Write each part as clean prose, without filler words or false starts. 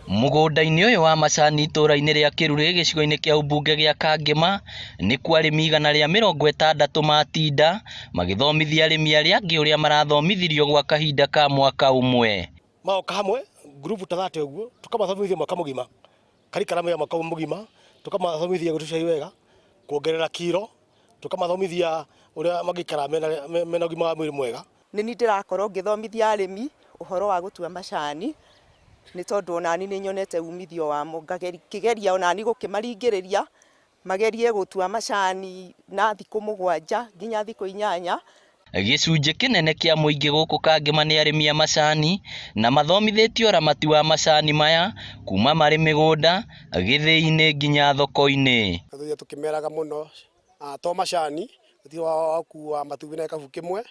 Mũgũnda-inĩ ũyũ wa macani itũra-inĩ rĩa Kĩrurĩ gĩcigo-inĩ kĩa ũmbunge gĩa Kangema nĩkuo arĩmi 160 matinda magĩthomithia arĩmi arĩa angĩ ũrĩa marathomithirio gwa kahinda ka mwaka ũmwe. Maoka hamwe group ta thate ũguo tukamathomithia mwaka mũgima karikaramu ya mwaka mũgima, tukamathomithia gũtucai wega, kuongerera kiro, tukamathomithia ũrĩa magĩikara mena ũgima wa mwĩrĩ mwega. Nĩ niĩ ndĩrakorwo ngĩthomithia arĩmi ũhoro wa gũtua macani, nĩ tondũ onani nĩ nyonete umithio wamo, ngĩgeria onani gũkĩmaringĩrĩria magerie gũtua macani na thikũ 7 nginya thikũ 8. Gĩcunjĩ kĩnene kĩa mũingĩ gũkũ Kangema nĩ arĩmi a macani na mathomithĩtio ũramati wa macani maya kuma marĩ mĩgũnda, gĩthĩi-inĩ nginya thoko-inĩ. Tũkĩmeraga mũno to macani ti wa kuua matumbĩ na gĩkabu kĩmwe,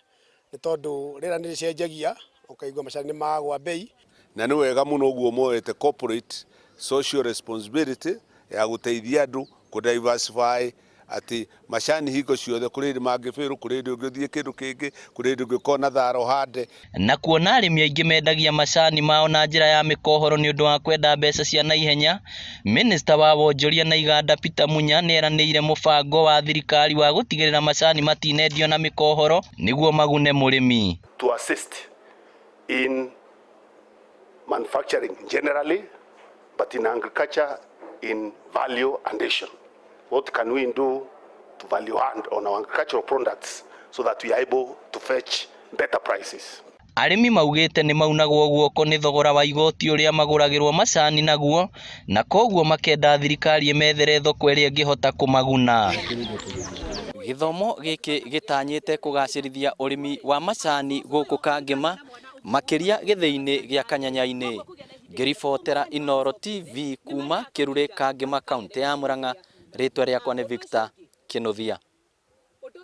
nĩ tondũ rĩera nĩ rĩcenjagia ũkaigua macani nĩ magwa bei. Na nĩ wega mũno ũguo moete corporate social responsibility ya gũteithia andũ ku diversify ati macani hingo ciothe kũrĩ hĩndĩ mangĩbĩrwo, kũrĩ hĩndĩ ũngĩthiĩ kĩndũ kĩngĩ, kũrĩ hĩndĩ ũngĩkona thara ũhande. Na kuona arĩmi aingĩ mendagia macani mao na njĩra ya mĩkohoro nĩ ũndũ wa kwenda mbeca cia naihenya, Minista wa wonjoria na iganda Peter Munya nĩ eranĩire mũbango wa thirikari wa gũtigĩrĩra macani matinendio na mĩkohoro nĩguo magune mũrĩmi. To assist in manufacturing generally, but in agriculture in value addition. What can we do to value add on our agricultural products so that we are able to fetch better prices? Arĩmi maugĩte nĩ maunagwo guoko nĩ thogora wa igoti ũrĩa magũragĩrwo macani naguo, na koguo makenda thirikari ĩmethere thoko ĩrĩa ĩngĩhota kũmaguna. Gĩthomo gĩkĩ gĩtanyĩte kũgacĩrithia ũrĩmi wa macani gũkũ Kangema, makĩria gĩthĩi-inĩ gĩa Kanyanya-inĩ. Ngĩribotera Inooro TV kuma Kĩrurĩ, Kangema, kaunti ya Murang'a, rĩtwa rĩakwa nĩ Victor Kĩnuthia.